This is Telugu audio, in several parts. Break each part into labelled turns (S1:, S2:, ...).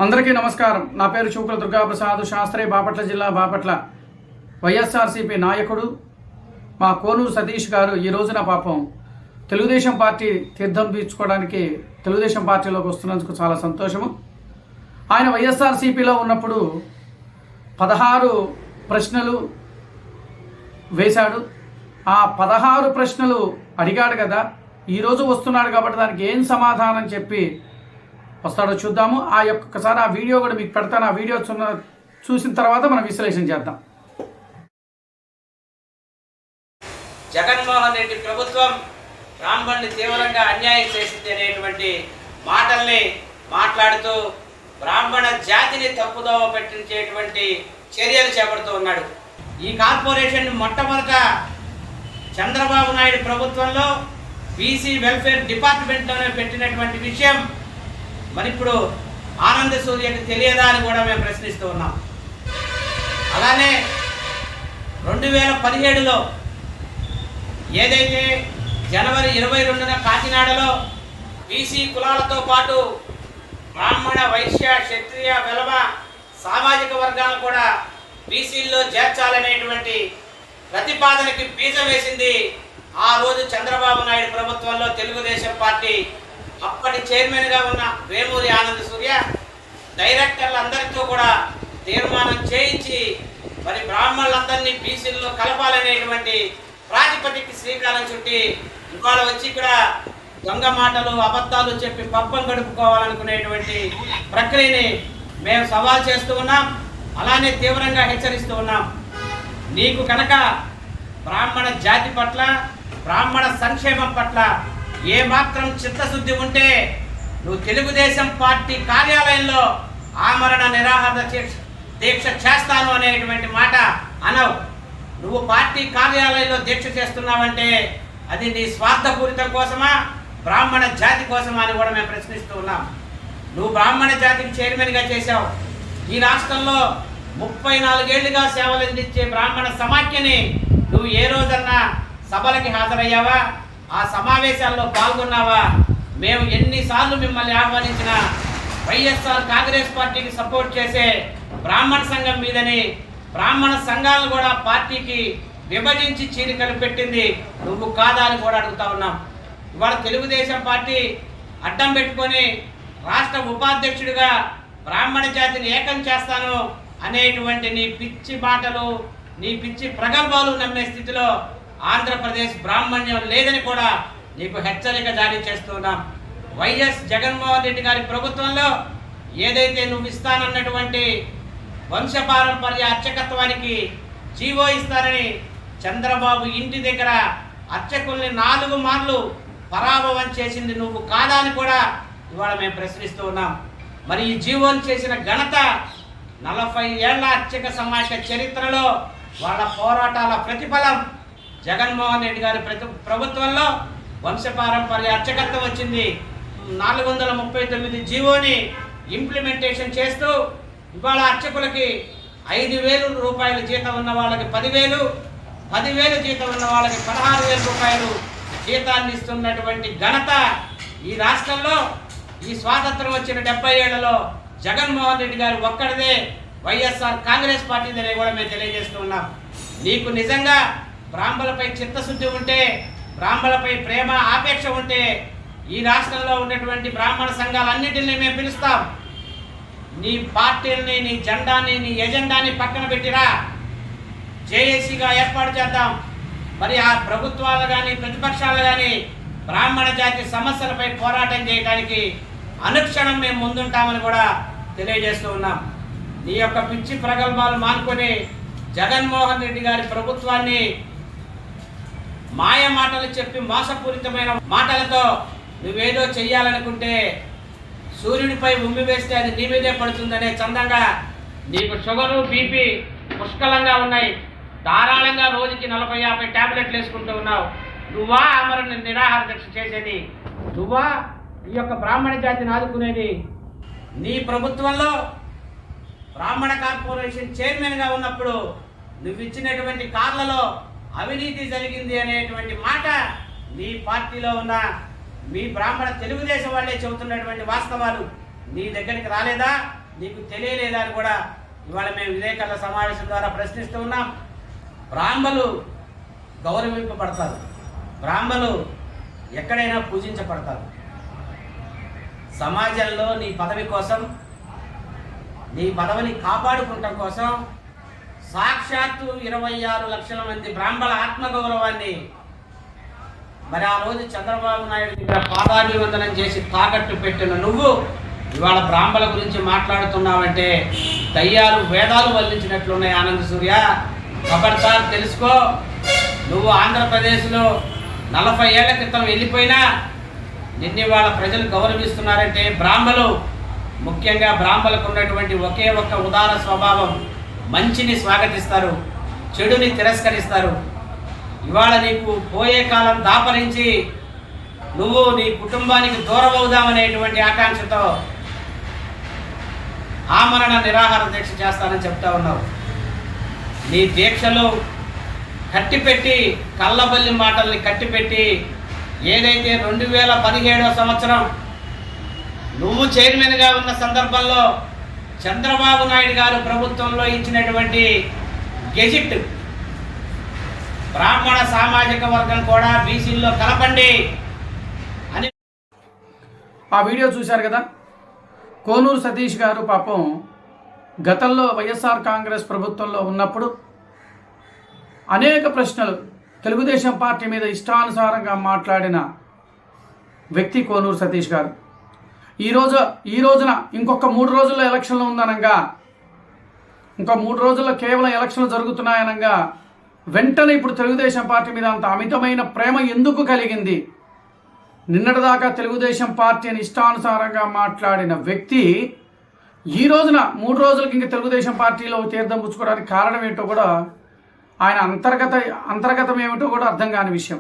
S1: అందరికీ నమస్కారం. నా పేరు చూకుల దుర్గాప్రసాద్ శాస్త్రి, బాపట్ల జిల్లా బాపట్ల వైఎస్ఆర్సీపీ నాయకుడు. మా కోనూరు సతీష్ గారు ఈ రోజున పాపం తెలుగుదేశం పార్టీ తీర్థం తీర్చుకోవడానికి తెలుగుదేశం పార్టీలోకి వస్తున్నందుకు చాలా సంతోషము. ఆయన వైఎస్ఆర్సీపీలో ఉన్నప్పుడు 16 ప్రశ్నలు వేశాడు. ఆ 16 ప్రశ్నలు అడిగాడు కదా, ఈరోజు వస్తున్నాడు కాబట్టి దానికి ఏం సమాధానం చెప్పి వస్తాడో చూద్దాము. ఒక్కసారి ఆ వీడియో కూడా మీకు పెడతాను. ఆ వీడియో చూసిన తర్వాత మనం విశ్లేషణ చేద్దాం.
S2: జగన్మోహన్ రెడ్డి ప్రభుత్వం బ్రాహ్మణుని తీవ్రంగా అన్యాయం చేసింది అనేటువంటి మాటల్ని మాట్లాడుతూ బ్రాహ్మణ జాతిని తప్పుదోవ పెట్టించేటువంటి చర్యలు చేపడుతూ ఉన్నాడు. ఈ కార్పొరేషన్ మొట్టమొదట చంద్రబాబు నాయుడు ప్రభుత్వంలో బీసీ వెల్ఫేర్ డిపార్ట్మెంట్లోనే పెట్టినటువంటి విషయం మరి ఇప్పుడు ఆనంద సూర్యకి తెలియదా అని కూడా మేము ప్రశ్నిస్తూ ఉన్నాం. అలానే 2017లో ఏదైతే జనవరి 22న కాకినాడలో బీసీ కులాలతో పాటు బ్రాహ్మణ, వైశ్య, క్షత్రియ, వెలమ సామాజిక వర్గాలను కూడా బీసీల్లో చేర్చాలనేటువంటి ప్రతిపాదనకి బీజం వేసింది ఆ రోజు చంద్రబాబు నాయుడు ప్రభుత్వంలో తెలుగుదేశం పార్టీ అప్పటి చైర్మన్గా ఉన్న వేమూరి ఆనంద సూర్య డైరెక్టర్లందరితో కూడా తీర్మానం చేయించి మరి బ్రాహ్మణులందరినీ బీసీల్లో కలపాలనేటువంటి ప్రాతిపదికకి శ్రీకారం చుట్టి ఇవాళ వచ్చి ఇక్కడ దొంగ మాటలు, అబద్ధాలు చెప్పి పబ్బం గడుపుకోవాలనుకునేటువంటి ప్రక్రియని మేము సవాల్ చేస్తూ ఉన్నాం. అలానే తీవ్రంగా హెచ్చరిస్తూ ఉన్నాం. నీకు కనుక బ్రాహ్మణ జాతి పట్ల, బ్రాహ్మణ సంక్షేమం పట్ల ఏమాత్రం చిత్తశుద్ధి ఉంటే నువ్వు తెలుగుదేశం పార్టీ కార్యాలయంలో ఆమరణ నిరాహార దీక్ష చేస్తాను అనేటువంటి మాట అనవు. నువ్వు పార్టీ కార్యాలయంలో దీక్ష చేస్తున్నావంటే అది నీ స్వార్థపూరితం కోసమా, బ్రాహ్మణ జాతి కోసమా అని కూడా మేము ప్రశ్నిస్తూ ఉన్నాం. నువ్వు బ్రాహ్మణ జాతికి చైర్మన్గా చేశావు. ఈ రాష్ట్రంలో 34 ఏళ్లుగా సేవలు అందించే బ్రాహ్మణ సమాఖ్యని నువ్వు ఏ రోజన్నా సభలకి హాజరయ్యావా? ఆ సమావేశాల్లో పాల్గొన్నావా? మేము ఎన్నిసార్లు మిమ్మల్ని ఆహ్వానించినా వైఎస్ఆర్ కాంగ్రెస్ పార్టీకి సపోర్ట్ చేసే బ్రాహ్మణ సంఘం మీదని బ్రాహ్మణ సంఘాలను కూడా పార్టీకి విభజించి చీలికలు పెట్టింది నువ్వు కాదా అని కూడా అడుగుతా ఉన్నాం. ఇవాళ తెలుగుదేశం పార్టీ అడ్డం పెట్టుకొని రాష్ట్ర ఉపాధ్యక్షుడిగా బ్రాహ్మణ జాతిని ఏకం చేస్తాను అనేటువంటి నీ పిచ్చి మాటలు, నీ పిచ్చి ప్రగల్భాలు నమ్మే స్థితిలో ఆంధ్రప్రదేశ్ బ్రాహ్మణ్యం లేదని కూడా నీకు హెచ్చరిక జారీ చేస్తున్నాం. వైఎస్ జగన్మోహన్ రెడ్డి గారి ప్రభుత్వంలో ఏదైతే నువ్వు ఇస్తానన్నటువంటి వంశపారంపర్య అర్చకత్వానికి జీవో ఇస్తారని చంద్రబాబు ఇంటి దగ్గర అర్చకుల్ని 4 మార్లు పరాభవం చేసింది నువ్వు కాదా అని కూడా ఇవాళ మేము ప్రశ్నిస్తూ ఉన్నాం. మరి ఈ జీవోని చేసిన ఘనత 40 ఏళ్ల అర్చక సమాఖ్య చరిత్రలో వాళ్ళ పోరాటాల ప్రతిఫలం. జగన్మోహన్ రెడ్డి గారి ప్రభుత్వంలో వంశపారంపర్య అర్చకత్వం వచ్చింది. 439 జీవోని ఇంప్లిమెంటేషన్ చేస్తూ ఇవాళ అర్చకులకి 5,000 రూపాయల జీతం ఉన్న వాళ్ళకి 10,000, 10,000 జీతం ఉన్న వాళ్ళకి 16,000 రూపాయలు జీతాన్ని ఇస్తున్నటువంటి ఘనత ఈ రాష్ట్రంలో ఈ స్వాతంత్రం వచ్చిన 70 ఏళ్లలో జగన్మోహన్ రెడ్డి గారు ఒక్కడిదే, వైఎస్ఆర్ కాంగ్రెస్ పార్టీదనే కూడా మేము తెలియజేస్తూ ఉన్నాం. నీకు నిజంగా బ్రాహ్మణులపై చిత్తశుద్ధి ఉంటే, బ్రాహ్మణులపై ప్రేమ ఆపేక్ష ఉంటే ఈ రాష్ట్రంలో ఉన్నటువంటి బ్రాహ్మణ సంఘాలన్నింటినీ మేము పిలుస్తాం. నీ పార్టీని, నీ జెండాని, నీ ఎజెండాని పక్కన పెట్టిరా, జేఏసీగా ఏర్పాటు చేద్దాం. మరి ఆ ప్రభుత్వాలు కానీ ప్రతిపక్షాలు కానీ బ్రాహ్మణ జాతి సమస్యలపై పోరాటం చేయడానికి అనుక్షణం మేము ముందుంటామని కూడా తెలియజేస్తూ ఉన్నాం. నీ యొక్క పిచ్చి ప్రగల్భాలు మానుకొని జగన్మోహన్ రెడ్డి గారి ప్రభుత్వాన్ని మాయ మాటలు చెప్పి మోసపూరితమైన మాటలతో నువ్వేదో చెయ్యాలనుకుంటే సూర్యుడిపై ఉమ్మి వేస్తే అది నీ మీదే పడుతుందనే చందంగా నీకు షుగరు, బీపీ పుష్కలంగా ఉన్నాయి. ధారాళంగా రోజుకి 40-50 ట్యాబ్లెట్లు వేసుకుంటూ ఉన్నావు. నువ్వా ఆమరణ నిరాహార దీక్ష చేసేది? నువ్వా ఈ యొక్క బ్రాహ్మణ జాతిని ఆదుకునేది? నీ ప్రభుత్వంలో బ్రాహ్మణ కార్పొరేషన్ చైర్మన్గా ఉన్నప్పుడు నువ్వు ఇచ్చినటువంటి కార్లలో అవినీతి జరిగింది అనేటువంటి మాట నీ పార్టీలో ఉన్న మీ బ్రాహ్మణ తెలుగుదేశం వాళ్ళే చెబుతున్నటువంటి వాస్తవాలు నీ దగ్గరికి రాలేదా? నీకు తెలియలేదా అని కూడా ఇవాళ మేము విలేకరుల సమావేశం ద్వారా ప్రశ్నిస్తూ ఉన్నాం. బ్రాహ్మలు గౌరవింపబడతారు, బ్రాహ్మలు ఎక్కడైనా పూజించబడతారు. సమాజంలో నీ పదవి కోసం, నీ పదవిని కాపాడుకోవటం కోసం సాక్షాత్తు 26 లక్షల మంది బ్రాహ్మణ ఆత్మగౌరవాన్ని మరి ఆ రోజు చంద్రబాబు నాయుడు దగ్గర పాదాభివందనం చేసి తాకట్టు పెట్టిన నువ్వు ఇవాళ బ్రాహ్మణ గురించి మాట్లాడుతున్నావంటే దయ్యాలు వేదాలు వల్లించినట్లున్నాయి. ఆనంద్ సూర్య, ఖబర్దార్ తెలుసుకో. నువ్వు ఆంధ్రప్రదేశ్లో 40 ఏళ్ల క్రితం వెళ్ళిపోయినా నిన్ను వాళ్ళ ప్రజలు గౌరవిస్తున్నారంటే బ్రాహ్మలు, ముఖ్యంగా బ్రాహ్మలకు ఉన్నటువంటి ఒకే ఒక్క ఉదార స్వభావం, మంచిని స్వాగతిస్తారు, చెడుని తిరస్కరిస్తారు. ఇవాళ నీకు పోయే కాలం దాపరించి నువ్వు నీ కుటుంబానికి దూరం అవుదామనేటువంటి ఆకాంక్షతో ఆమరణ నిరాహార దీక్ష చేస్తానని చెప్తా ఉన్నావు. నీ దీక్షలు కట్టిపెట్టి, కళ్ళబల్లి మాటల్ని కట్టిపెట్టి, ఏదైతే 2017 సంవత్సరం నువ్వు చైర్మన్గా ఉన్న సందర్భంలో చంద్రబాబు నాయుడు గారు ప్రభుత్వంలో ఇచ్చినటువంటి గెజిట్, బ్రాహ్మణ సామాజిక వర్గం కూడా బీసీల్లో కలపండి అని
S1: ఆ వీడియో చూశారు కదా. కోనూరు సతీష్ గారు పాపం గతంలో వైఎస్ఆర్ కాంగ్రెస్ ప్రభుత్వంలో ఉన్నప్పుడు అనేక ప్రశ్నలు తెలుగుదేశం పార్టీ మీద ఇష్టానుసారంగా మాట్లాడిన వ్యక్తి కోనూరు సతీష్ గారు. ఈ రోజున ఇంకొక 3 రోజుల్లో ఎలక్షన్లు ఉందనగా, ఇంకో 3 రోజుల్లో కేవలం ఎలక్షన్లు జరుగుతున్నాయనగా వెంటనే ఇప్పుడు తెలుగుదేశం పార్టీ మీద అంత అమితమైన ప్రేమ ఎందుకు కలిగింది? నిన్నటిదాకా తెలుగుదేశం పార్టీని ఇష్టానుసారంగా మాట్లాడిన వ్యక్తి ఈ రోజున 3 రోజులకి ఇంక తెలుగుదేశం పార్టీలో తీర్థం పుచ్చుకోవడానికి కారణం ఏంటో కూడా, ఆయన అంతర్గతం ఏమిటో కూడా అర్థం కాని విషయం.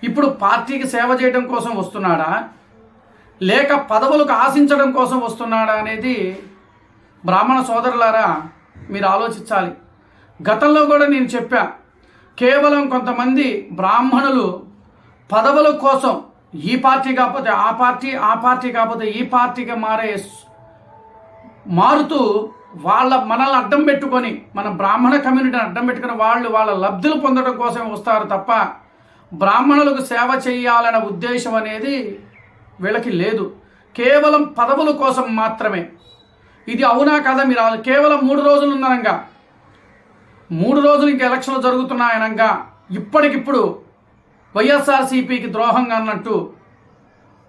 S1: ఇప్పుడు పార్టీకి సేవ చేయడం కోసం వస్తున్నాడా, లేక పదవులకు ఆశించడం కోసం వస్తున్నాడా అనేది బ్రాహ్మణ సోదరులారా మీరు ఆలోచించాలి. గతంలో కూడా నేను చెప్పా, కేవలం కొంతమంది బ్రాహ్మణులు పదవుల కోసం ఈ పార్టీ కాకపోతే ఆ పార్టీ, ఆ పార్టీ కాకపోతే ఈ పార్టీకి మారుతూ మనల్ని అడ్డం పెట్టుకొని, మన బ్రాహ్మణ కమ్యూనిటీని అడ్డం పెట్టుకుని వాళ్ళ లబ్ధులు పొందడం కోసమే వస్తారు తప్ప బ్రాహ్మణులకు సేవ చేయాలనే ఉద్దేశం అనేది వీళ్ళకి లేదు. కేవలం పదవుల కోసం మాత్రమే. ఇది అవునా కదా? మీరు కేవలం 3 రోజులు ఉన్నానంగా, 3 రోజులు ఇంకా ఎలక్షన్లు జరుగుతున్నాయనగా ఇప్పటికిప్పుడు వైఎస్ఆర్సీపీకి ద్రోహంగా అన్నట్టు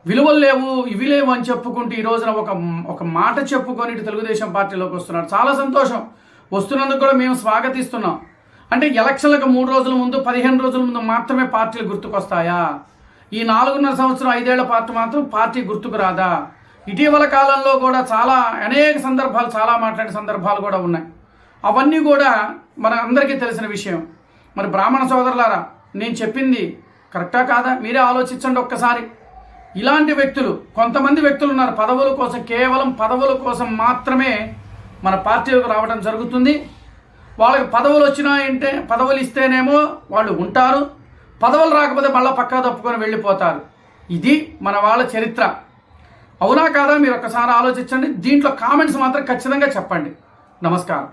S1: విలువలు లేవు, ఇవి లేవు అని చెప్పుకుంటూ ఈ రోజున ఒక మాట చెప్పుకొని ఇటు తెలుగుదేశం పార్టీలోకి వస్తున్నాడు. చాలా సంతోషం. వస్తున్నందుకు కూడా మేము స్వాగతిస్తున్నాం. అంటే ఎలక్షన్లకు 3 రోజుల ముందు, 15 రోజుల ముందు మాత్రమే పార్టీలు గుర్తుకొస్తాయా? ఈ 4.5 సంవత్సరం 5 ఏళ్ల పార్టీ మాత్రం పార్టీ గుర్తుకు రాదా? ఇటీవల కాలంలో కూడా అనేక సందర్భాలు, చాలా మాట్లాడిన సందర్భాలు కూడా ఉన్నాయి. అవన్నీ కూడా మన అందరికీ తెలిసిన విషయం. మరి బ్రాహ్మణ సోదరులారా, నేను చెప్పింది కరెక్టా కాదా మీరే ఆలోచించండి ఒక్కసారి. ఇలాంటి వ్యక్తులు, కొంతమంది వ్యక్తులు ఉన్నారు, పదవుల కోసం, కేవలం పదవుల కోసం మాత్రమే మన పార్టీలకు రావడం జరుగుతుంది. వాళ్ళకి పదవులు వచ్చినాయంటే, పదవులు ఇస్తేనేమో వాళ్ళు ఉంటారు, పదవులు రాకపోతే మళ్ళీ పక్కా తప్పుకొని వెళ్ళిపోతారు. ఇది మన వాళ్ళ చరిత్ర. అవునా కాదా మీరు ఒక్కసారి ఆలోచించండి. దీంట్లో కామెంట్స్ మాత్రం ఖచ్చితంగా చెప్పండి. నమస్కారం.